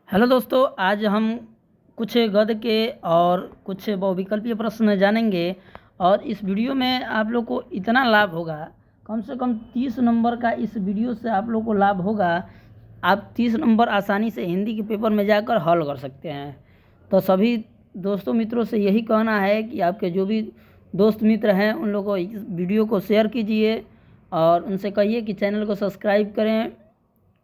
Hello दोस्तों, आज हम कुछ गद्य के और कुछ बहुविकल्पीय प्रश्न जानेंगे। और इस वीडियो में आप लोग को इतना लाभ होगा, कम से कम 30 नंबर का इस वीडियो से आप लोग को लाभ होगा। आप 30 नंबर आसानी से हिंदी के पेपर में जाकर हल कर सकते हैं। तो सभी दोस्तों मित्रों से यही कहना है कि आपके जो भी दोस्त मित्र हैं उन लोगों को इस वीडियो को शेयर कीजिए और उनसे कहिए कि चैनल को सब्सक्राइब करें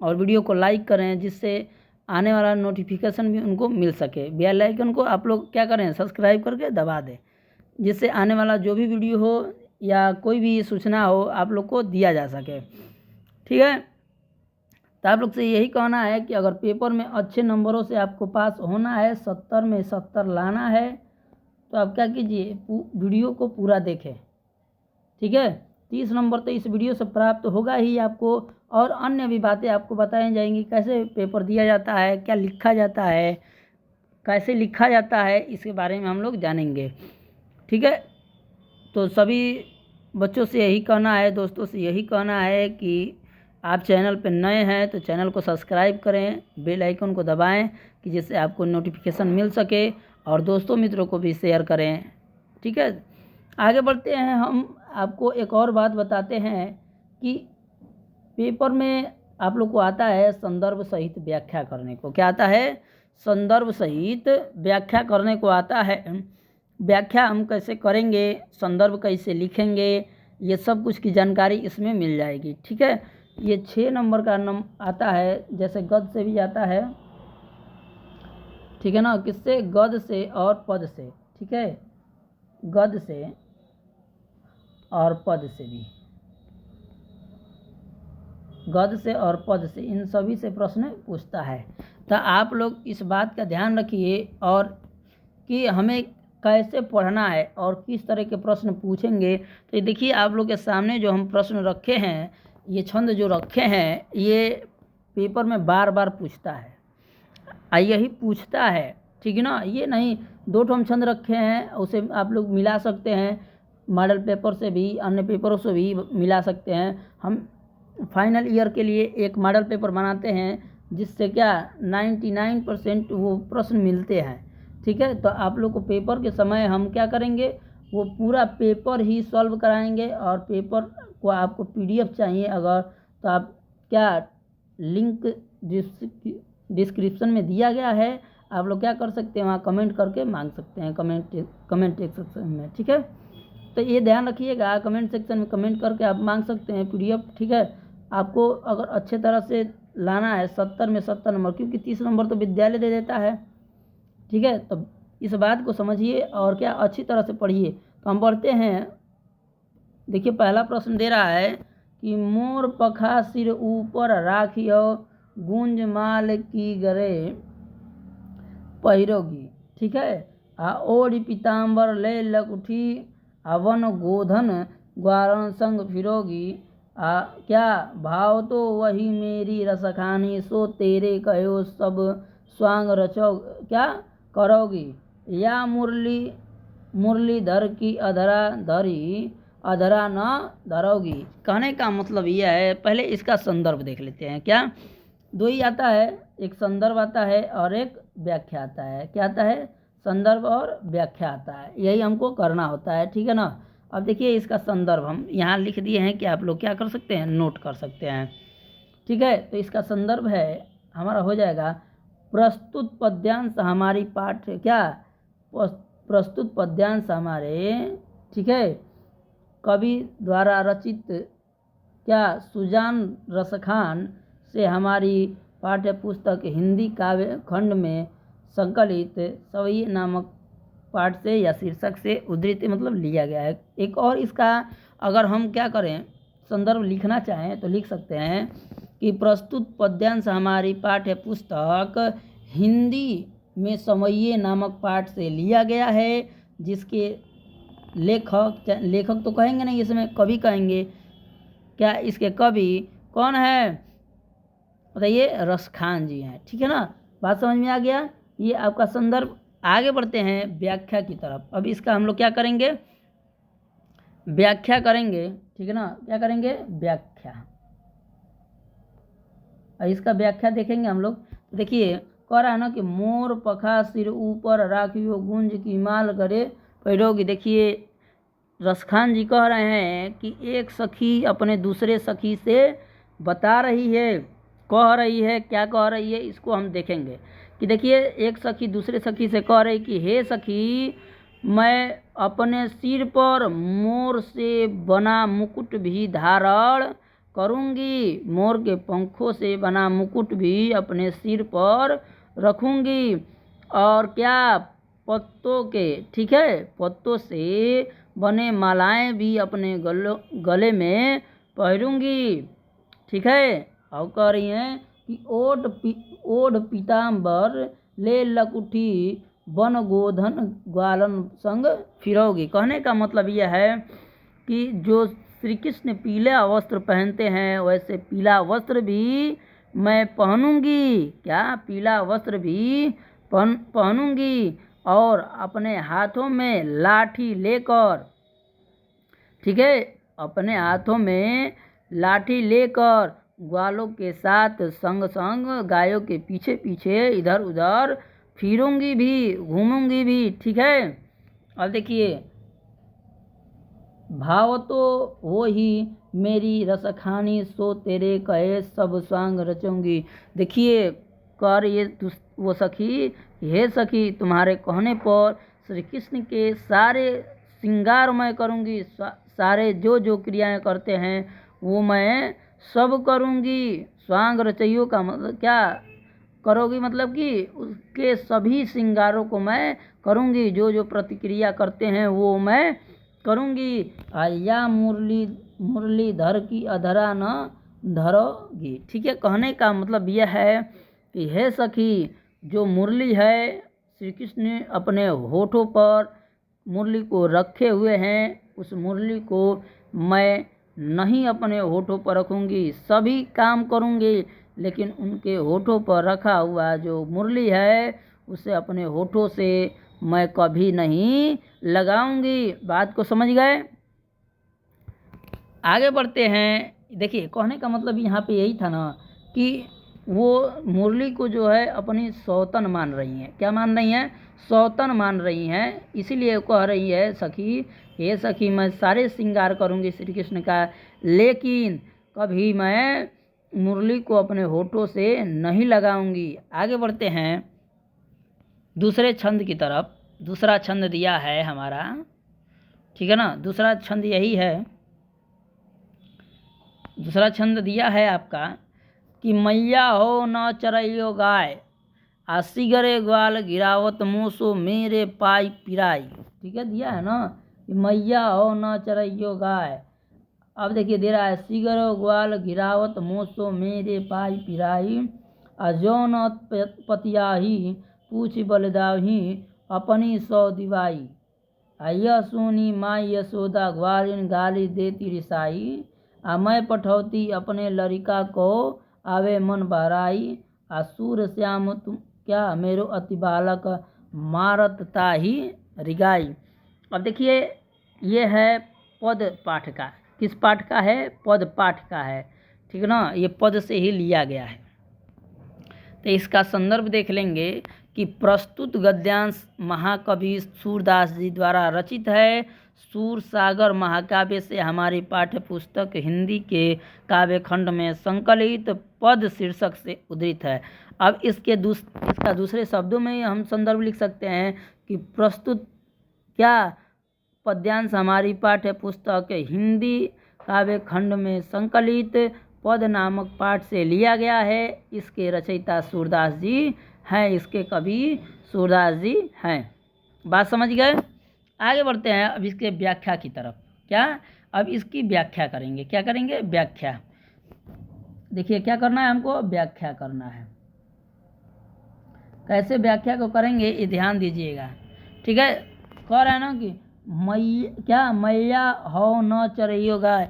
और वीडियो को लाइक करें, जिससे आने वाला नोटिफिकेशन भी उनको मिल सके। बेल आइकन को आप लोग क्या करें, सब्सक्राइब करके दबा दें, जिससे आने वाला जो भी वीडियो हो या कोई भी सूचना हो आप लोग को दिया जा सके। ठीक है, तो आप लोग से यही कहना है कि अगर पेपर में अच्छे नंबरों से आपको पास होना है, 70 में 70 लाना है, तो आप क्या कीजिए, वीडियो को पूरा देखें। ठीक है, 30 नंबर तो इस वीडियो से प्राप्त होगा ही आपको, और अन्य भी बातें आपको बताई जाएंगी, कैसे पेपर दिया जाता है, क्या लिखा जाता है, कैसे लिखा जाता है, इसके बारे में हम लोग जानेंगे। ठीक है, तो सभी बच्चों से यही कहना है, दोस्तों से यही कहना है कि आप चैनल पर नए हैं तो चैनल को सब्सक्राइब करें, बेल आइकन को दबाएं कि जिससे आपको नोटिफिकेशन मिल सके, और दोस्तों मित्रों को भी शेयर करें। ठीक है, आगे बढ़ते हैं। हम आपको एक और बात बताते हैं कि पेपर में आप लोग को आता है संदर्भ सहित व्याख्या करने को। क्या आता है? संदर्भ सहित व्याख्या करने को आता है। व्याख्या हम कैसे करेंगे, संदर्भ कैसे लिखेंगे, ये सब कुछ की जानकारी इसमें मिल जाएगी। ठीक है, ये 6 नंबर का आता है, जैसे गद्य से भी आता है। ठीक है ना, किससे? गद्य से और पद से। ठीक है, गद्य से और पद से भी, गद्य से और पद से, इन सभी से प्रश्न पूछता है। तो आप लोग इस बात का ध्यान रखिए और कि हमें कैसे पढ़ना है और किस तरह के प्रश्न पूछेंगे। तो देखिए, आप लोग के सामने जो हम प्रश्न रखे हैं, ये छंद जो रखे हैं, ये पेपर में बार बार पूछता है, यही पूछता है। ठीक है ना, ये नहीं 2 ठो हम छंद रखे हैं, उसे आप लोग मिला सकते हैं, मॉडल पेपर से भी, अन्य पेपरों से भी मिला सकते हैं। हम फाइनल ईयर के लिए एक मॉडल पेपर बनाते हैं, जिससे क्या 99% वो प्रश्न मिलते हैं। ठीक है, तो आप लोग को पेपर के समय हम क्या करेंगे, वो पूरा पेपर ही सॉल्व कराएंगे। और पेपर को आपको PDF चाहिए अगर, तो आप क्या, लिंक डिस्क्रिप्शन में दिया गया है, आप लोग क्या कर सकते हैं, वहाँ कमेंट करके मांग सकते हैं, कमेंट सेक्शन में। ठीक है, तो ये ध्यान रखिएगा, कमेंट सेक्शन में कमेंट करके आप मांग सकते हैं PDF। ठीक है, आपको अगर अच्छे तरह से लाना है 70 में 70 नंबर, क्योंकि 30 नंबर तो विद्यालय दे देता है। ठीक है, तो इस बात को समझिए और क्या, अच्छी तरह से पढ़िए। तो हम पढ़ते हैं। देखिए, पहला प्रश्न दे रहा है कि मोर पखा सिर ऊपर राखियो, गूंज माल की गरे पहिरोगी। ठीक है, ओढ़ी पीताम्बर ले लकुठी, वन गोधन ग्वारण संग फिरोगी। क्या भाव तो वही मेरी रसखानी, सो तेरे कहो सब स्वांग रचो क्या करोगी। या मुरली मुरलीधर की अधरा धरी, अधरा न धरोगी। कहने का मतलब यह है, पहले इसका संदर्भ देख लेते हैं। क्या, दो ही आता है, एक संदर्भ आता है और एक व्याख्या आता है। क्या आता है? संदर्भ और व्याख्या आता है, यही हमको करना होता है। ठीक है ना, अब देखिए इसका संदर्भ हम यहाँ लिख दिए हैं कि आप लोग क्या कर सकते हैं, नोट कर सकते हैं। ठीक है, तो इसका संदर्भ है हमारा, हो जाएगा प्रस्तुत पद्यांश हमारी पाठ, क्या, प्रस्तुत पद्यांश हमारे, ठीक है, कवि द्वारा रचित, क्या, सुजान रसखान से हमारी पाठ्य पुस्तक हिंदी काव्य खंड में संकलित सवई नामक पाठ से या शीर्षक से उद्धृत, मतलब लिया गया है। एक और इसका अगर हम क्या करें, संदर्भ लिखना चाहें तो लिख सकते हैं कि प्रस्तुत पद्यांश हमारी पाठ्य पुस्तक हिंदी में सवई नामक पाठ से लिया गया है, जिसके लेखक तो कहेंगे नहीं, इसमें कवि कहेंगे। क्या, इसके कवि कौन है बताइए? रसखान जी हैं। ठीक है ना, बात समझ में आ गया। ये आपका संदर्भ। आगे बढ़ते हैं व्याख्या की तरफ। अब इसका हम लोग क्या करेंगे, व्याख्या करेंगे। ठीक है ना, क्या करेंगे, व्याख्या। और इसका व्याख्या देखेंगे हम लोग। देखिए, कह रहा है ना कि मोर पखा सिर ऊपर राखियो गुंज की माल करे पैरोगी। देखिए रसखान जी कह रहे हैं कि एक सखी अपने दूसरे सखी से बता रही है, कह रही है, क्या कह रही है इसको हम देखेंगे। कि देखिए एक सखी दूसरे सखी से कह रही कि हे सखी, मैं अपने सिर पर मोर से बना मुकुट भी धारण करूंगी, मोर के पंखों से बना मुकुट भी अपने सिर पर रखूंगी, और क्या पत्तों के, ठीक है, पत्तों से बने मालाएं भी अपने गले में पहनूंगी, ठीक है। और कह रही हैं कि ओढ़ पीताम्बर ले लकुठी वन गोधन ग्वालन संग फिरोगी। कहने का मतलब यह है कि जो श्री कृष्ण पीला वस्त्र पहनते हैं वैसे पीला वस्त्र भी मैं पहनूंगी, क्या पीला वस्त्र भी पहनूंगी, और अपने हाथों में लाठी लेकर, ठीक है, अपने हाथों में लाठी लेकर ग्वालों के साथ संग संग गायों के पीछे पीछे इधर उधर फिरूंगी भी, घूमूंगी भी, ठीक है। अब देखिए भाव तो वो ही मेरी रसखानी सो तेरे कहे सब सांग रचूंगी। देखिए कर ये वो सखी, हे सखी तुम्हारे कहने पर श्री कृष्ण के सारे श्रृंगार मैं करूंगी, सारे जो जो क्रियाएं करते हैं वो मैं सब करूंगी। स्वांग रचइयों का मतलब क्या करोगी, मतलब कि उसके सभी श्रृंगारों को मैं करूंगी, जो जो प्रतिक्रिया करते हैं वो मैं करूंगी। या मुरलीधर की अधरा न धरोगी, ठीक है। कहने का मतलब यह है कि हे सखी, जो मुरली है श्री कृष्ण अपने होठों पर मुरली को रखे हुए हैं, उस मुरली को मैं नहीं अपने होठों पर रखूंगी, सभी काम करूंगी, लेकिन उनके होठों पर रखा हुआ जो मुरली है उसे अपने होठों से मैं कभी नहीं लगाऊंगी। बात को समझ गए? आगे बढ़ते हैं। देखिए कहने का मतलब यहाँ पे यही था ना कि वो मुरली को जो है अपनी सौतन मान रही हैं। क्या मान रही हैं? सौतन मान रही हैं। इसीलिए कह रही है सखी, हे सखी मैं सारे श्रृंगार करूँगी श्री कृष्ण का, लेकिन कभी मैं मुरली को अपने होठों से नहीं लगाऊंगी। आगे बढ़ते हैं दूसरे छंद की तरफ। दूसरा छंद दिया है हमारा, ठीक है ना। दूसरा छंद यही है, दूसरा छंद दिया है आपका कि मैया हो न चरइयो गाय, सिगरे ग्वाल गिरावत मोसो मेरे पाई पिराई। ठीक है, दिया है ना कि मैया हो न चरइयो गाय। अब देखिए दे रहा है सिगरो ग्वाल गिरावत मोसो मेरे पाई पिराई, जौन पतियाही पूछ बलदाही अपनी सौ दिवाई, यह सोनी माई यशोदा ग्वालिन गाली देती रिसाई, मैं पठौती अपने लड़िका को आवे मन बहराई, सूर श्याम तुम क्या मेरो अति बालक मारत ताही रिगाई। अब देखिए ये है पद पाठ का। किस पाठ का है? पद पाठ का है, ठीक है ना। ये पद से ही लिया गया है। तो इसका संदर्भ देख लेंगे कि प्रस्तुत गद्यांश महाकवि सूरदास जी द्वारा रचित है। सूर सागर महाकाव्य से हमारी पाठ्य पुस्तक हिंदी के काव्य खंड में संकलित पद शीर्षक से उद्धृत है। अब इसका दूसरे शब्दों में हम संदर्भ लिख सकते हैं कि प्रस्तुत क्या पद्यांश हमारी पाठ्य पुस्तक हिंदी काव्य खंड में संकलित पद नामक पाठ से लिया गया है। इसके रचयिता सूरदास जी हैं, इसके कवि सूरदास जी हैं। बात समझ गए? आगे बढ़ते हैं अब इसके व्याख्या की तरफ। क्या? अब इसकी व्याख्या करेंगे। क्या करेंगे? व्याख्या। देखिए क्या करना है हमको? व्याख्या करना है। कैसे व्याख्या को करेंगे ये ध्यान दीजिएगा, ठीक है। कह रहे हैं ना कि मैया हो न चरइयो गाय।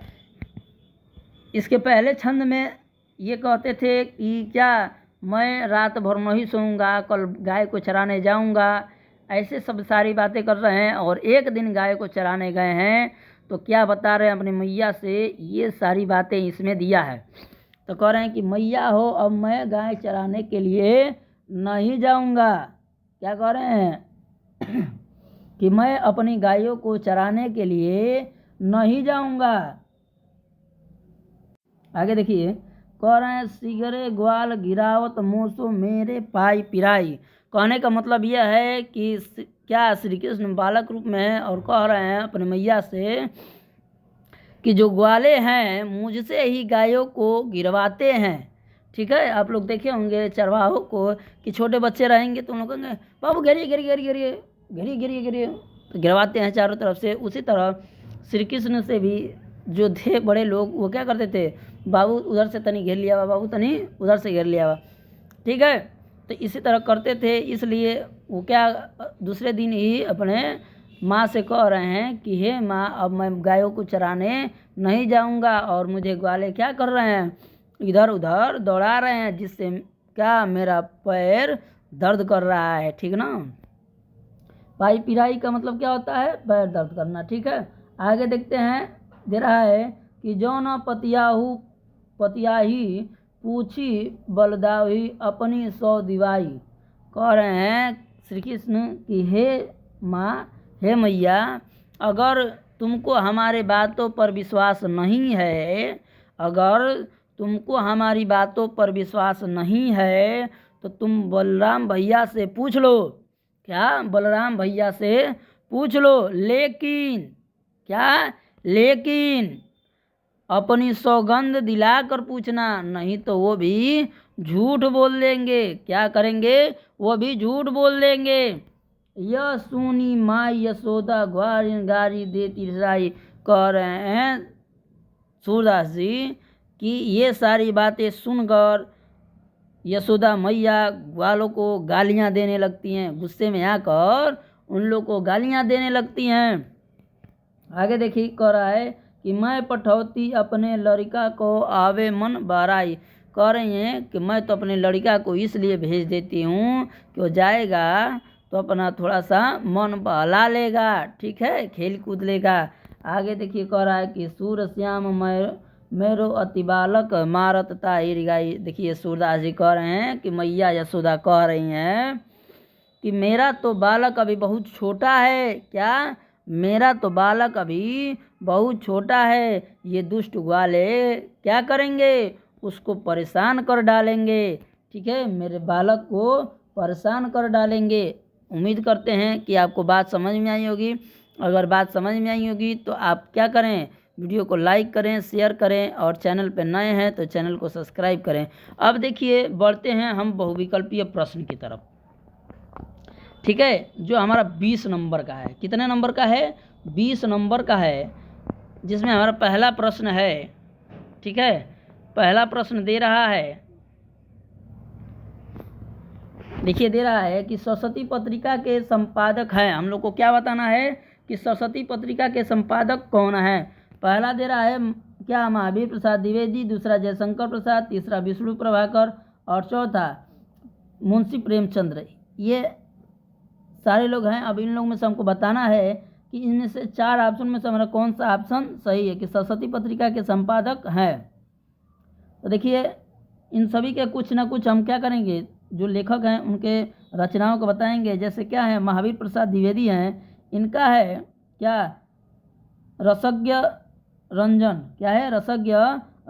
इसके पहले छंद में ये कहते थे कि क्या मैं रात भर नहीं सोऊंगा, कल गाय को चराने जाऊंगा, ऐसे सब सारी बातें कर रहे हैं। और एक दिन गाय को चराने गए हैं तो क्या बता रहे हैं अपनी मैया से, ये सारी बातें इसमें दिया है। तो कह रहे हैं कि मैया हो अब मैं गाय चराने के लिए नहीं जाऊंगा। क्या कह रहे हैं कि मैं अपनी गायों को चराने के लिए नहीं जाऊंगा। आगे देखिए, कह रहे हैं सिगरे ग्वाल गिरावत मूसो मेरे पाई पिराई। कहने का मतलब यह है कि क्या श्री कृष्ण बालक रूप में है और कह रहे हैं अपने मैया से कि जो ग्वाले हैं मुझसे ही गायों को गिरवाते हैं। ठीक है, आप लोग देखे होंगे चरवाहों को कि छोटे बच्चे रहेंगे तो उन लोग कहेंगे बाबू घेरिए घेरिए घेरिए घेरिए घेरिए घेरिए घेरिए, तो गिरवाते हैं चारों तरफ से। उसी तरह श्री कृष्ण से भी जो थे बड़े लोग वो क्या करते थे, बाबू उधर से तनी घेर लिया हुआ, बाबू तनी उधर से घेर लिया हुआ। ठीक है, तो इसी तरह करते थे। इसलिए वो क्या दूसरे दिन ही अपने माँ से कह रहे हैं कि हे माँ, अब मैं गायों को चराने नहीं जाऊंगा और मुझे ग्वाले क्या कर रहे हैं, इधर उधर दौड़ा रहे हैं, जिससे क्या मेरा पैर दर्द कर रहा है। ठीक ना, पाई पिराई का मतलब क्या होता है, पैर दर्द करना। ठीक है, आगे देखते हैं, दे रहा है कि जो न पतियाही पूछी बलदाही अपनी सौ दिवाई। कह रहे हैं श्री कृष्ण कि हे माँ, हे मैया, अगर तुमको हमारे बातों पर विश्वास नहीं है, अगर तुमको हमारी बातों पर विश्वास नहीं है तो तुम बलराम भैया से पूछ लो। क्या, बलराम भैया से पूछ लो, लेकिन क्या, लेकिन अपनी सौगंध दिलाकर पूछना, नहीं तो वो भी झूठ बोल देंगे। क्या करेंगे, वो भी झूठ बोल देंगे। यह सुनी माँ यशोदा ग्वारी गारी देती रसाई। कह रहे हैं सूरदास जी कि ये सारी बातें सुनकर यशोदा मैया ग्वालों को गालियां देने लगती हैं, गुस्से में आकर उन लोग को गालियां देने लगती हैं। आगे देखिए, कह रहा है कि मैं पठौती अपने लड़का को आवे मन बाराई। कह रही हैं कि मैं तो अपने लड़का को इसलिए भेज देती हूँ कि वो जाएगा तो अपना थोड़ा सा मन बहला लेगा। ठीक है, खेल कूद लेगा। आगे देखिए, कह रहा है कि सूर श्याम मेरो अति बालक मारत ताहिर गाई। देखिए सूरदास जी कह रहे हैं कि मैया यशोदा कह रही हैं कि मेरा तो बालक अभी बहुत छोटा है। क्या, मेरा तो बालक अभी बहुत छोटा है, ये दुष्ट ग्वाले क्या करेंगे, उसको परेशान कर डालेंगे। ठीक है, मेरे बालक को परेशान कर डालेंगे। उम्मीद करते हैं कि आपको बात समझ में आई होगी। अगर बात समझ में आई होगी तो आप क्या करें, वीडियो को लाइक करें, शेयर करें और चैनल पर नए हैं तो चैनल को सब्सक्राइब करें। अब देखिए, बढ़ते हैं हम बहुविकल्पीय प्रश्न की तरफ। ठीक है, जो हमारा 20 नंबर का है। कितने नंबर का है, 20 नंबर का है, जिसमें हमारा पहला प्रश्न है। ठीक है, पहला प्रश्न दे रहा है, देखिए दे रहा है कि सरस्वती पत्रिका के संपादक हैं। हम लोग को क्या बताना है कि सरस्वती पत्रिका के संपादक कौन है। पहला दे रहा है क्या, महावीर प्रसाद द्विवेदी, दूसरा जयशंकर प्रसाद, तीसरा विष्णु प्रभाकर और चौथा मुंशी प्रेमचंद्र। ये सारे लोग हैं। अब इन लोगों में से हमको बताना है कि इनमें से 4 ऑप्शन में से हमारा कौन सा ऑप्शन सही है कि सरस्वती पत्रिका के संपादक हैं। तो देखिए, इन सभी के कुछ ना कुछ हम क्या करेंगे, जो लेखक हैं उनके रचनाओं को बताएंगे। जैसे क्या है, महावीर प्रसाद द्विवेदी हैं, इनका है क्या, रसज्ञ रंजन। क्या है, रसज्ञ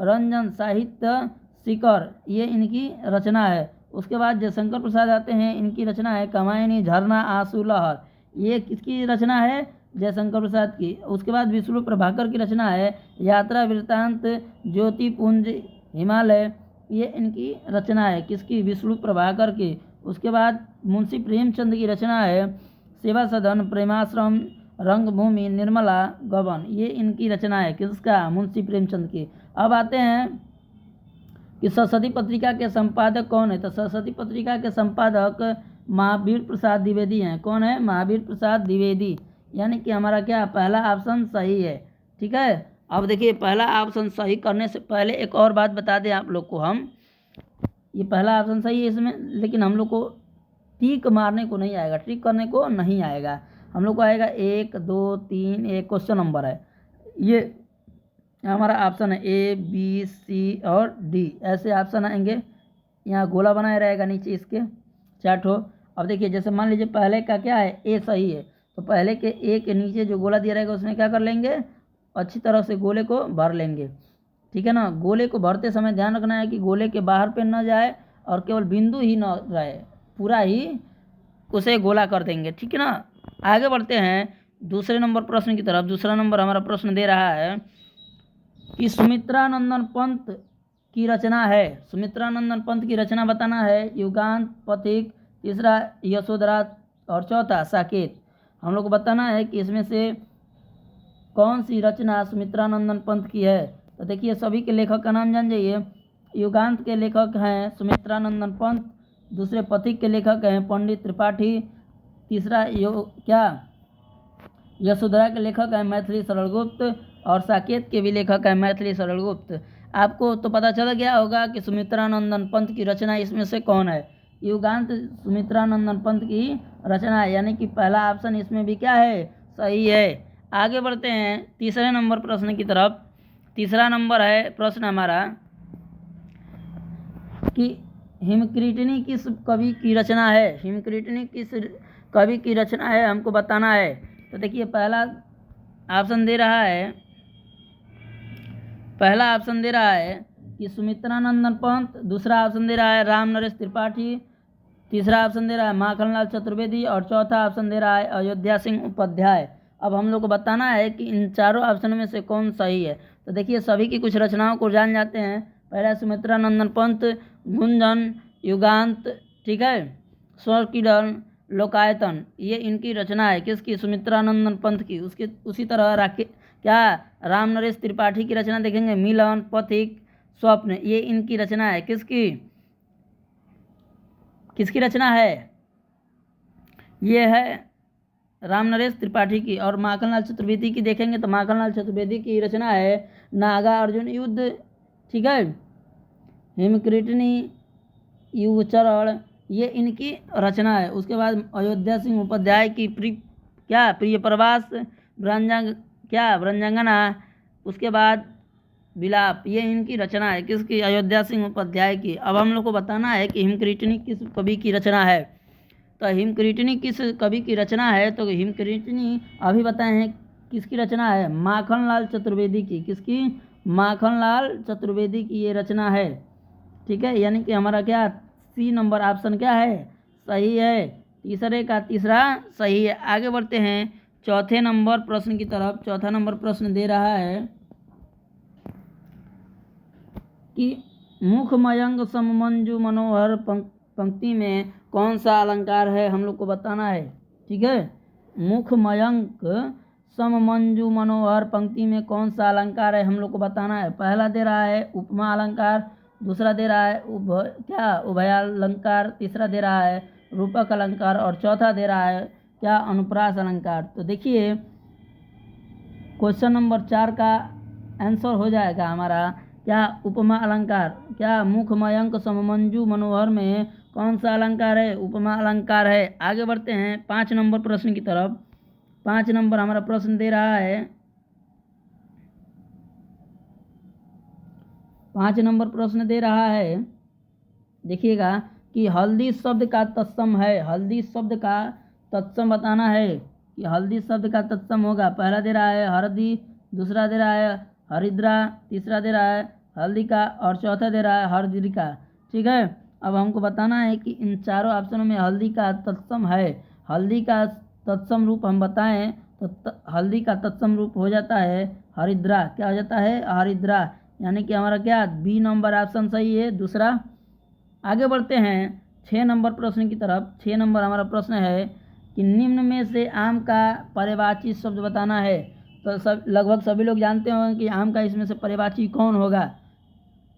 रंजन साहित्य शिखर, ये इनकी रचना है। उसके बाद जयशंकर प्रसाद आते हैं, इनकी रचना है कमायनी झरना आंसू लहर। ये किसकी रचना है, जयशंकर प्रसाद की। उसके बाद विष्णु प्रभाकर की रचना है यात्रा वृत्तांत ज्योतिपुंज हिमालय। ये इनकी रचना है, किसकी, विष्णु प्रभाकर की। उसके बाद मुंशी प्रेमचंद की रचना है सेवा सदन प्रेमाश्रम रंगभूमि निर्मला गबन। ये इनकी रचना है, किसका, मुंशी प्रेमचंद की। अब आते हैं कि सरस्वती पत्रिका के संपादक कौन है। तो सरस्वती पत्रिका के संपादक महावीर प्रसाद द्विवेदी हैं। कौन है, महावीर प्रसाद द्विवेदी। यानी कि हमारा क्या, पहला ऑप्शन सही है। ठीक है, अब देखिए, पहला ऑप्शन सही करने से पहले एक और बात बता दें आप लोग को हम, ये पहला ऑप्शन सही है इसमें, लेकिन हम लोग को टिक मारने को नहीं आएगा, टिक करने को नहीं आएगा। हम लोग को आएगा 1 2 3, एक क्वेश्चन नंबर है, ये हमारा ऑप्शन है A B C और D, ऐसे ऑप्शन आएंगे। यहाँ गोला बनाया रहेगा नीचे इसके। 4 ठो। अब देखिए जैसे मान लीजिए पहले का क्या है, ए सही है, तो पहले के ए के नीचे जो गोला दिया रहेगा उसमें क्या कर लेंगे, अच्छी तरह से गोले को भर लेंगे। ठीक है ना। गोले को भरते समय ध्यान रखना है कि गोले के बाहर पे न जाए और केवल बिंदु ही न रहे, पूरा ही उसे गोला कर देंगे। ठीक है ना। आगे बढ़ते हैं दूसरे नंबर प्रश्न की तरफ। दूसरा नंबर हमारा प्रश्न दे रहा है कि सुमित्रानंदन पंत की रचना है। सुमित्रानंदन पंत की रचना बताना है। युगांत, पथिक, तीसरा यशोधरा और चौथा साकेत। हम लोग को बताना है कि इसमें से कौन सी रचना सुमित्रानंदन पंत की है। तो देखिए सभी के लेखक का नाम जान जाइए। युगांत के लेखक हैं सुमित्रानंदन पंत, दूसरे पथिक के लेखक हैं पंडित त्रिपाठी, तीसरा यशोधरा के लेखक हैं मैथिली सरलगुप्त और साकेत के भी लेखक हैं मैथिली सरलगुप्त। आपको तो पता चल गया होगा कि सुमित्रानंदन पंत की रचना इसमें से कौन है। युगांत सुमित्रानंदन पंत की रचना है, यानी कि पहला ऑप्शन इसमें भी क्या है, सही है। आगे बढ़ते हैं तीसरे नंबर प्रश्न की तरफ। तीसरा नंबर है प्रश्न हमारा कि हिमक्रीटनी किस कवि की रचना है। हिमक्रीटनी किस कवि की रचना है हमको बताना है। तो देखिए पहला ऑप्शन दे रहा है कि सुमित्रानंदन पंत, दूसरा ऑप्शन दे रहा है राम नरेश त्रिपाठी, तीसरा ऑप्शन दे रहा है माखनलाल चतुर्वेदी और चौथा ऑप्शन दे रहा है अयोध्या सिंह उपाध्याय। अब हम लोग को बताना है कि इन चारों ऑप्शन में से कौन सही है। तो देखिए सभी की कुछ रचनाओं को जान जाते हैं। पहला सुमित्रानंदन पंत, गुंजन, युगांत, ठीक है, स्वरकिरण, लोकायतन, ये इनकी रचना है। किसकी, सुमित्रानंदन पंत की। उसके उसी तरह राम नरेश त्रिपाठी की रचना देखेंगे, मिलन, पथिक, स्वप्न, ये इनकी रचना है। किसकी रचना है, ये है राम नरेश त्रिपाठी की। और माखनलाल चतुर्वेदी की देखेंगे तो माखनलाल चतुर्वेदी की रचना है नागा अर्जुन युद्ध, ठीक है, हिमक्रीटनी, युगचरण, ये इनकी रचना है। उसके बाद अयोध्या सिंह उपाध्याय की प्रिय प्रवास, व्रंजंगना, उसके बाद विलाप, ये इनकी रचना है। किसकी, अयोध्या सिंह उपाध्याय की। अब हम लोग को बताना है कि हिमक्रीटनी किस कवि की रचना है। तो हिमक्रीटनी किस कवि की रचना है, तो हिमक्रीटनी अभी बताए हैं किसकी रचना है, माखनलाल चतुर्वेदी की। किसकी, माखनलाल चतुर्वेदी की ये रचना है। ठीक है, यानी कि हमारा क्या सी नंबर ऑप्शन क्या है, सही है। तीसरे का तीसरा सही है। आगे बढ़ते हैं चौथे नंबर प्रश्न की तरफ। चौथा नंबर प्रश्न दे रहा है कि मुखमयंक सममंजु मनोहर पंक्ति में कौन सा अलंकार है, हम लोग को बताना है। ठीक है, मुखमयंक सममंजु मनोहर पंक्ति में कौन सा अलंकार है, हम लोग को बताना है। पहला दे रहा है उपमा अलंकार, दूसरा दे रहा है उभयालंकार, तीसरा दे रहा है रूपक अलंकार और चौथा दे रहा है अनुप्रास अलंकार। तो देखिए क्वेश्चन नंबर 4 का आंसर हो जाएगा हमारा उपमा अलंकार। मुखमयंक सममंजु मनोहर में कौन सा अलंकार है, उपमा अलंकार है। आगे बढ़ते हैं 5 नंबर प्रश्न की तरफ। 5 नंबर हमारा प्रश्न दे रहा है, 5 नंबर प्रश्न दे रहा है, देखिएगा कि हल्दी शब्द का तत्सम है। हल्दी शब्द का तत्सम बताना है कि हल्दी शब्द का तत्सम होगा। पहला दे रहा है हरदी, दूसरा दे रहा है हरिद्रा, तीसरा दे रहा है हल्दिका और चौथा दे रहा है हरदिका। ठीक है, अब हमको बताना है कि इन चारों ऑप्शनों में हल्दी का तत्सम है। हल्दी का तत्सम रूप हम बताएं तो हल्दी का तत्सम रूप हो जाता है हरिद्रा। क्या हो जाता है, हरिद्रा, यानी कि हमारा बी नंबर ऑप्शन सही है, दूसरा। आगे बढ़ते हैं 6 नंबर प्रश्न की तरफ। 6 नंबर हमारा प्रश्न है कि निम्न में से आम का पर्यायवाची शब्द बताना है। तो लगभग सभी लोग जानते होंगे कि आम का इसमें से पर्यायवाची कौन होगा।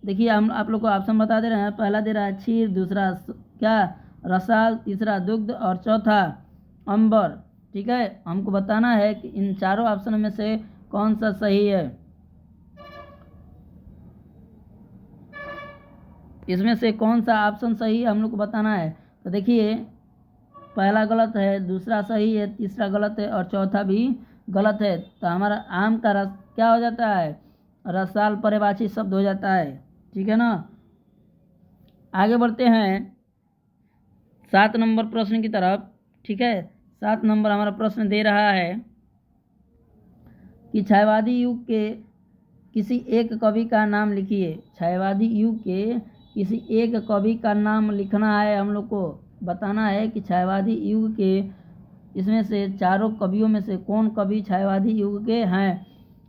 देखिए हम आप लोग को ऑप्शन बता दे रहे हैं। पहला दे रहा है क्षीर, दूसरा रसाल, तीसरा दुग्ध और चौथा अंबर। ठीक है, हमको बताना है कि इन चारों ऑप्शन में से कौन सा सही है। इसमें से कौन सा ऑप्शन सही है हम लोग को बताना है। तो देखिए पहला गलत है, दूसरा सही है, तीसरा गलत है और चौथा भी गलत है। तो हमारा आम का रस क्या हो जाता है, रसाल पर्यायवाची शब्द हो जाता है। ठीक है ना। आगे बढ़ते हैं 7 नंबर प्रश्न की तरफ। ठीक है, 7 नंबर हमारा प्रश्न दे रहा है कि छायावादी युग के किसी एक कवि का नाम लिखिए। छायावादी युग के किसी एक कवि का नाम लिखना है, हम लोग को बताना है कि छायावादी युग के इसमें से चारों कवियों में से कौन कवि छायावादी युग के हैं।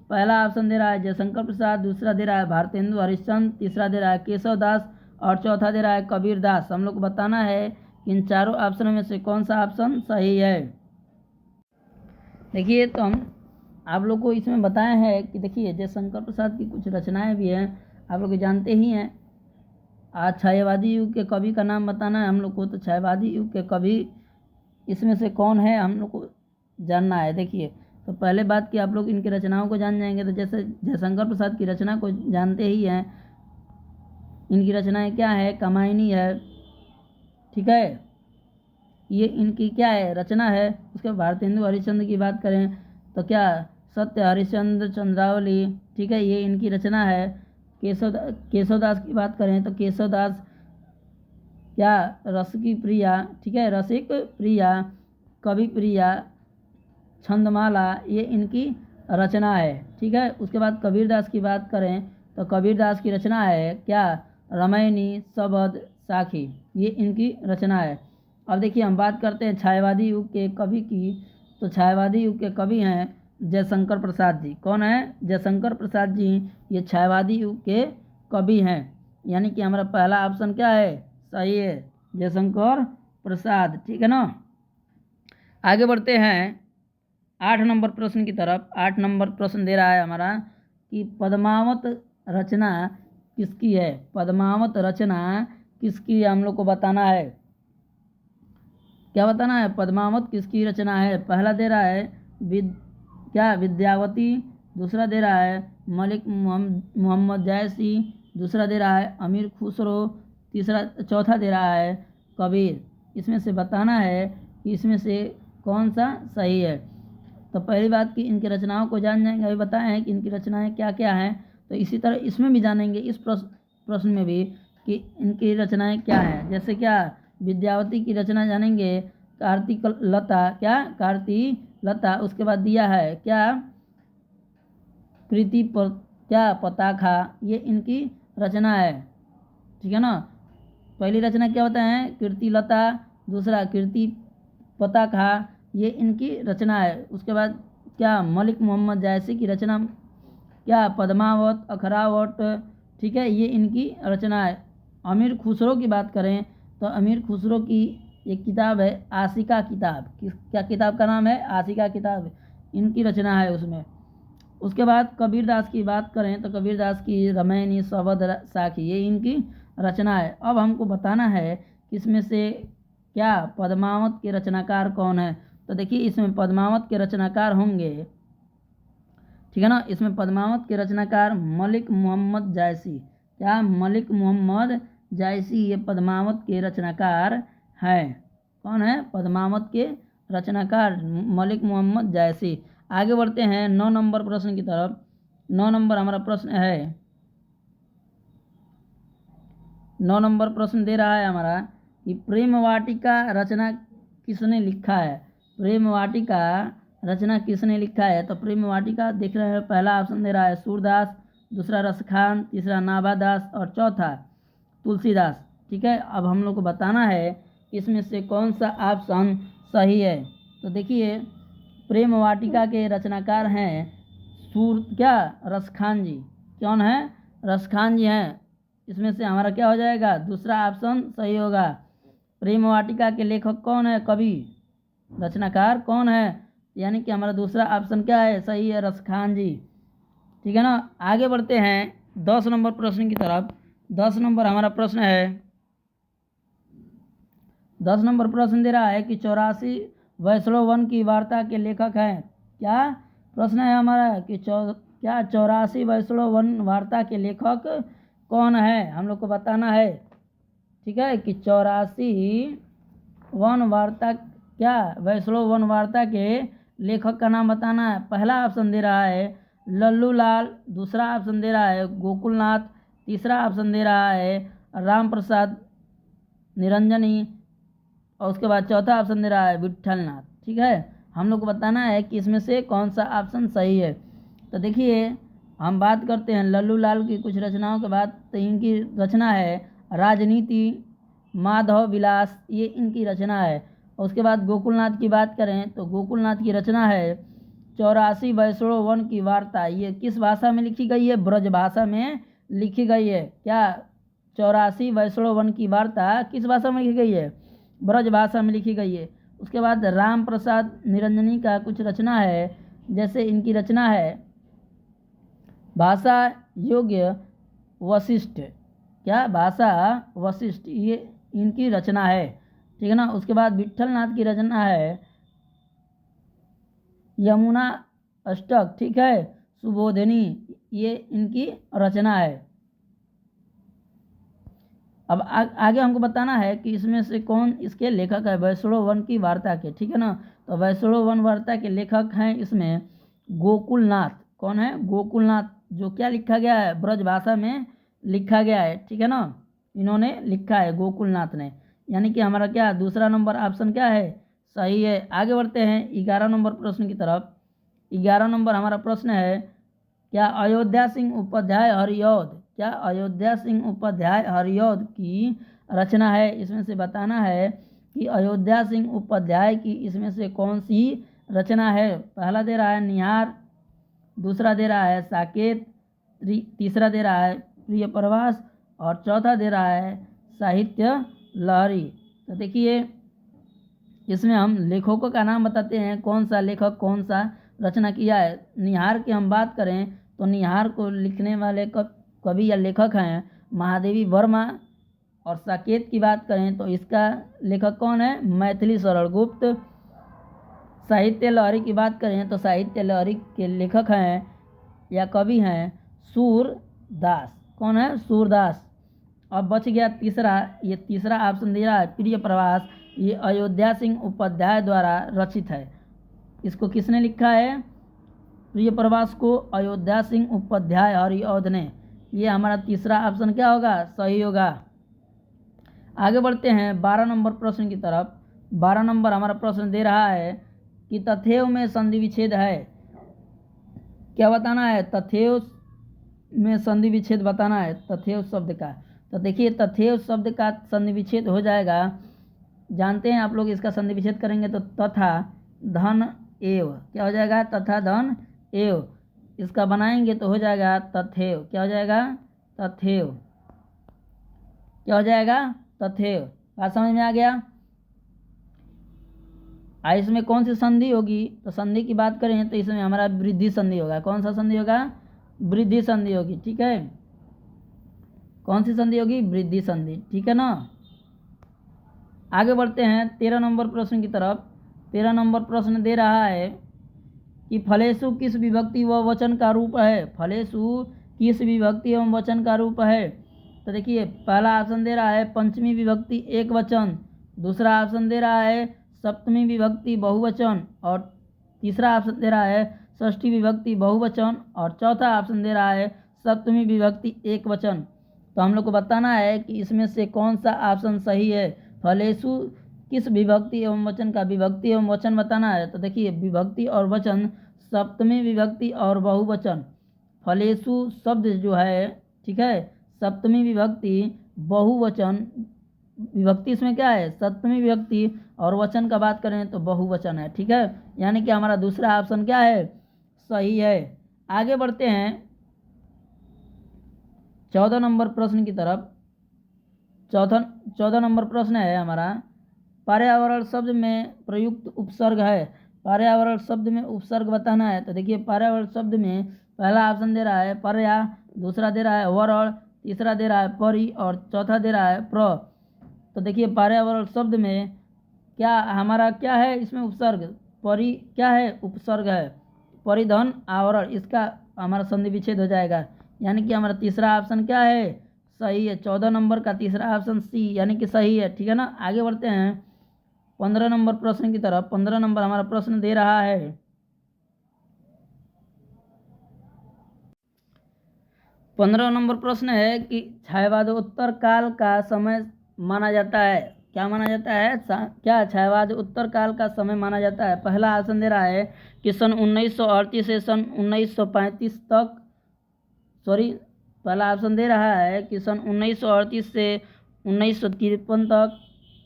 पहला ऑप्शन दे रहा है जयशंकर प्रसाद, दूसरा दे रहा है भारतेंदु हरिश्चंद्र, तीसरा दे रहा है केशव दास और चौथा दे रहा है कबीर दास। हम लोग को बताना है कि इन चारों ऑप्शनों में से कौन सा ऑप्शन सही है। देखिए, तो हम आप लोग को इसमें बताया है कि देखिए जयशंकर प्रसाद की कुछ रचनाएं भी हैं, आप लोग जानते ही हैं। आज छायावादी युग के कवि का नाम बताना है हम लोग को, तो छायावादी युग के कवि इसमें से कौन है हम लोग को जानना है। देखिए, तो पहले बात कि आप लोग इनकी रचनाओं को जान जाएंगे, तो जैसे जयशंकर प्रसाद की रचना को जानते ही हैं। इनकी रचनाएं क्या है, कामायनी है। ठीक है, ये इनकी क्या है, रचना है। उसके बाद भारतेंदु हरिश्चंद्र की बात करें तो क्या सत्य हरिश्चंद्र चंद्रावली। ठीक है, ये इनकी रचना है। केशवदास की बात करें तो केशवदास क्या रस की प्रिया। ठीक है, रसिक प्रिया, कवि प्रिया, छंदमाला, ये इनकी रचना है। ठीक है, उसके बाद कबीरदास की बात करें तो कबीरदास की रचना है क्या रामायणी, शबद, साखी, ये इनकी रचना है। अब देखिए हम बात करते हैं छायावादी युग के कवि की, तो छायावादी युग के कवि हैं जयशंकर प्रसाद जी। कौन है, जयशंकर प्रसाद जी, ये छायावादी युग के कवि हैं। यानी कि हमारा पहला ऑप्शन क्या है, सही है, जयशंकर प्रसाद। ठीक है ना। आगे बढ़ते हैं 8 नंबर प्रश्न की तरफ। 8 नंबर प्रश्न दे रहा है हमारा कि पद्मावत रचना किसकी है। पद्मावत रचना किसकी हम लोग को बताना है। क्या बताना है, पद्मावत किसकी रचना है। पहला दे रहा है विद्यावती, दूसरा दे रहा है मलिक मोहम्मद जायसी, दूसरा दे रहा है अमीर खुसरो, चौथा दे रहा है कबीर। इसमें से बताना है कि इसमें से कौन सा सही है। तो पहली बात कि इनकी रचनाओं को जान जाएंगे, अभी बताए हैं कि इनकी रचनाएं क्या क्या हैं, तो इसी तरह इसमें भी जानेंगे, इस प्रश्न में भी कि इनकी रचनाएं क्या हैं। जैसे क्या विद्यावती की रचना जानेंगे, कार्तिक लता, क्या कार्ति लता। उसके बाद दिया है क्या प्रीति पर क्या पताखा, ये इनकी रचना है। ठीक है ना। पहली रचना क्या होता है, कीर्ति लता, दूसरा कीर्ति पताखा, ये इनकी रचना है। उसके बाद क्या मलिक मोहम्मद जायसी की रचना क्या पद्मावत, अखरावट। ठीक है, ये इनकी रचना है। अमीर खुसरो की बात करें तो अमीर खुसरो की एक किताब है आशिका किताब। क्या किताब का नाम है, आशिका किताब, इनकी रचना है उसमें। उसके बाद कबीरदास की बात करें तो कबीरदास की रामायणी, शबद, साखी, ये इनकी रचना है। अब हमको बताना है कि इसमें से क्या पद्मावत के रचनाकार कौन है। तो देखिए इसमें पद्मावत के रचनाकार होंगे, ठीक है ना, इसमें पद्मावत के रचनाकार मलिक मोहम्मद जायसी। क्या मलिक मोहम्मद जायसी, ये पद्मावत के रचनाकार हैं। कौन है, पद्मावत के रचनाकार मलिक मोहम्मद जायसी। आगे बढ़ते हैं 9 नंबर प्रश्न की तरफ। 9 नंबर हमारा प्रश्न है, 9 नंबर प्रश्न दे रहा है हमारा कि प्रेम वाटिका रचना किसने लिखा है। प्रेम वाटिका रचना किसने लिखा है। तो प्रेम वाटिका देख रहे हैं, पहला ऑप्शन दे रहा है सूरदास, दूसरा रसखान, तीसरा नाभादास और चौथा तुलसीदास। ठीक है, अब हम लोग को बताना है इसमें से कौन सा ऑप्शन सही है। तो देखिए प्रेम वाटिका के रचनाकार हैं रसखान जी। कौन है, रसखान जी हैं। इसमें से हमारा क्या हो जाएगा, दूसरा ऑप्शन सही होगा। प्रेम वाटिका के लेखक कौन है, कवि, रचनाकार कौन है, यानी कि हमारा दूसरा ऑप्शन क्या है, सही है, रसखान जी। ठीक है ना। आगे बढ़ते हैं 10 नंबर प्रश्न की तरफ। 10 नंबर हमारा प्रश्न है, 10 नंबर प्रश्न दे रहा है कि 84 वैष्णव वन की वार्ता के लेखक हैं। क्या प्रश्न है हमारा कि क्या 84 वैष्णव वन वार्ता के लेखक कौन है, हम लोग को बताना है। ठीक है, कि 84 वन वार्ता, क्या वैष्णव वन वार्ता के लेखक का नाम बताना है। पहला ऑप्शन दे रहा है लल्लू लाल, दूसरा ऑप्शन दे रहा है गोकुलनाथ, तीसरा ऑप्शन दे रहा है राम प्रसाद निरंजनी, और उसके बाद चौथा ऑप्शन दे रहा है विट्ठलनाथ। ठीक है, हम लोग को बताना है कि इसमें से कौन सा ऑप्शन सही है। तो देखिए हम बात करते हैं लल्लू लाल की कुछ रचनाओं के बाद। तो इनकी रचना है राजनीति, माधव विलास, ये इनकी रचना है। और उसके बाद गोकुलनाथ की बात करें तो गोकुलनाथ की रचना है 84 वैष्णव वन की वार्ता। ये किस भाषा में लिखी गई है? ब्रज भाषा में लिखी गई है। क्या 84 वैष्णव वन की वार्ता किस भाषा में लिखी गई है? ब्रज भाषा में लिखी गई है। उसके बाद राम प्रसाद निरंजनी का कुछ रचना है, जैसे इनकी रचना है भाषा योग्य वशिष्ठ। क्या? भाषा वशिष्ठ, ये इनकी रचना है। ठीक है ना। उसके बाद विट्ठलनाथ की रचना है यमुना अष्टक। ठीक है, सुबोधिनी, ये इनकी रचना है। अब आगे हमको बताना है कि इसमें से कौन इसके लेखक है वैष्णव वन की वार्ता के। ठीक है ना। तो वैष्णव वन वार्ता के लेखक हैं इसमें गोकुलनाथ। कौन है? गोकुलनाथ, जो क्या लिखा गया है? ब्रज भाषा में लिखा गया है। ठीक है ना, इन्होंने लिखा है गोकुलनाथ ने। यानी कि हमारा क्या दूसरा नंबर ऑप्शन क्या है? सही है। आगे बढ़ते हैं 11 नंबर प्रश्न की तरफ। 11 नंबर हमारा प्रश्न है क्या अयोध्या सिंह उपाध्याय हरिऔध, क्या अयोध्या सिंह उपाध्याय हरिऔध की रचना है? इसमें से बताना है कि अयोध्या सिंह उपाध्याय की इसमें से कौन सी रचना है। पहला दे रहा है निहार, दूसरा दे रहा है साकेत, तीसरा दे रहा है प्रिय प्रवास और चौथा दे रहा है साहित्य लहरी। तो देखिए इसमें हम लेखकों का नाम बताते हैं, कौन सा लेखक कौन सा रचना किया है। निहार की हम बात करें तो निहार को लिखने वाले कवि या लेखक हैं महादेवी वर्मा। और साकेत की बात करें तो इसका लेखक कौन है? मैथिली शरण गुप्त। साहित्य लहरी की बात करें तो साहित्य लहरी के लेखक हैं या कवि हैं सूरदास। कौन है? सूरदास। अब बच गया तीसरा, ये तीसरा ऑप्शन दे रहा है प्रिय प्रवास। ये अयोध्या सिंह उपाध्याय द्वारा रचित है। इसको किसने लिखा है? प्रिय प्रवास को अयोध्या सिंह उपाध्याय हरिऔध ने। ये हमारा तीसरा ऑप्शन क्या होगा? सही होगा। आगे बढ़ते हैं 12 नंबर प्रश्न की तरफ। 12 नंबर हमारा प्रश्न दे रहा है कि तथैव में संधि विच्छेद है। क्या बताना है? तथैव में संधि विच्छेद बताना है तथैव शब्द का। तो देखिए तथैव शब्द का संधि विच्छेद हो जाएगा, जानते हैं आप लोग इसका संधि विच्छेद करेंगे तो तथा धन एव। क्या हो जाएगा? तथा धन एव। इसका बनाएंगे तो हो जाएगा तथैव। क्या हो जाएगा? तथैव। क्या हो जाएगा? तथैव। बात समझ में आ गया? इसमें कौन सी संधि होगी? तो संधि की बात करें तो इसमें हमारा वृद्धि संधि होगा। कौन सा संधि होगा? वृद्धि संधि होगी। ठीक है, कौन सी संधि होगी? वृद्धि संधि। ठीक है ना। आगे बढ़ते हैं 13 नंबर प्रश्न की तरफ। 13 नंबर प्रश्न दे रहा है कि फलेषु किस विभक्ति व वचन का रूप है। फलेषु किस विभक्ति एवं वचन का रूप है। तो देखिए पहला ऑप्शन दे रहा है पंचमी विभक्ति एक वचन, दूसरा ऑप्शन दे रहा है सप्तमी विभक्ति बहुवचन और तीसरा ऑप्शन दे रहा है षष्ठी विभक्ति बहुवचन और चौथा ऑप्शन दे रहा है सप्तमी विभक्ति एक वचन। तो हम लोग को बताना है कि इसमें से कौन सा ऑप्शन सही है। फलेषु किस विभक्ति एवं वचन का विभक्ति एवं वचन बताना है। तो देखिए विभक्ति और वचन सप्तमी विभक्ति और बहुवचन। फलेषु शब्द जो है, ठीक है, सप्तमी विभक्ति बहुवचन, विभक्ति इसमें क्या है? सप्तमी विभक्ति और वचन का बात करें तो बहुवचन है। ठीक है, यानी कि हमारा दूसरा ऑप्शन क्या है? सही है। आगे बढ़ते हैं 14 नंबर प्रश्न की तरफ। 14 नंबर प्रश्न है हमारा पर्यावरण शब्द में प्रयुक्त उपसर्ग है। पर्यावरण शब्द में उपसर्ग बताना है। तो देखिए पर्यावरण शब्द में पहला ऑप्शन दे रहा है पर्या, दूसरा दे रहा है वरण, तीसरा दे रहा है परि और चौथा दे रहा है प्र। तो देखिए पर्यावरण शब्द में क्या हमारा क्या है? इसमें उपसर्ग परि क्या है? उपसर्ग है। परिधन आवरण, इसका हमारा संधि विच्छेद हो जाएगा। यानी कि हमारा तीसरा ऑप्शन क्या है? सही है। 14 नंबर का तीसरा ऑप्शन सी यानी कि सही है। ठीक है ना। आगे बढ़ते हैं 15 नंबर प्रश्न की तरफ। 15 नंबर हमारा प्रश्न दे रहा है 15 नंबर प्रश्न है कि छायावादोत्तर काल का समय माना जाता है। क्या माना जाता है, क्या छायावाद उत्तर काल का समय माना जाता है। पहला ऑप्शन दे रहा है कि सन 1938 से सन 1935 तक, सॉरी, पहला ऑप्शन दे रहा है कि सन 1938 से 1953 तक।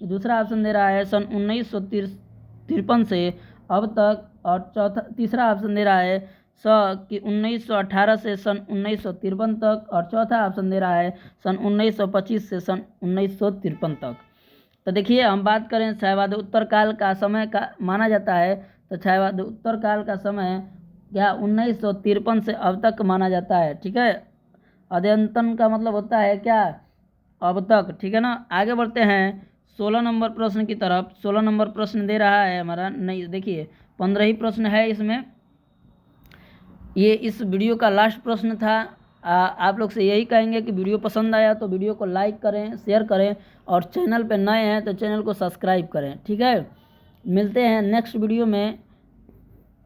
दूसरा ऑप्शन दे रहा है सन 1953 से अब तक। और तीसरा ऑप्शन दे रहा है कि 1918 से सन 1953 तक। और चौथा ऑप्शन दे रहा है सन 1925 से सन 1953 तक। तो देखिए, हम बात करें छायावाद उत्तर काल का समय का माना जाता है, तो छायावाद उत्तर काल का समय क्या 1953 से अब तक माना जाता है। ठीक है, अद्यतन का मतलब होता है क्या, अब तक। ठीक है ना। आगे बढ़ते हैं 16 नंबर प्रश्न की तरफ। 16 नंबर प्रश्न दे रहा है हमारा, नहीं देखिए 15 ही प्रश्न है इसमें। ये इस वीडियो का लास्ट प्रश्न था। आप लोग से यही कहेंगे कि वीडियो पसंद आया तो वीडियो को लाइक करें, शेयर करें, और चैनल पे नए हैं तो चैनल को सब्सक्राइब करें। ठीक है, मिलते हैं नेक्स्ट वीडियो में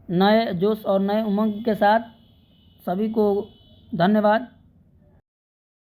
नए जोश और नए उमंग के साथ। सभी को धन्यवाद।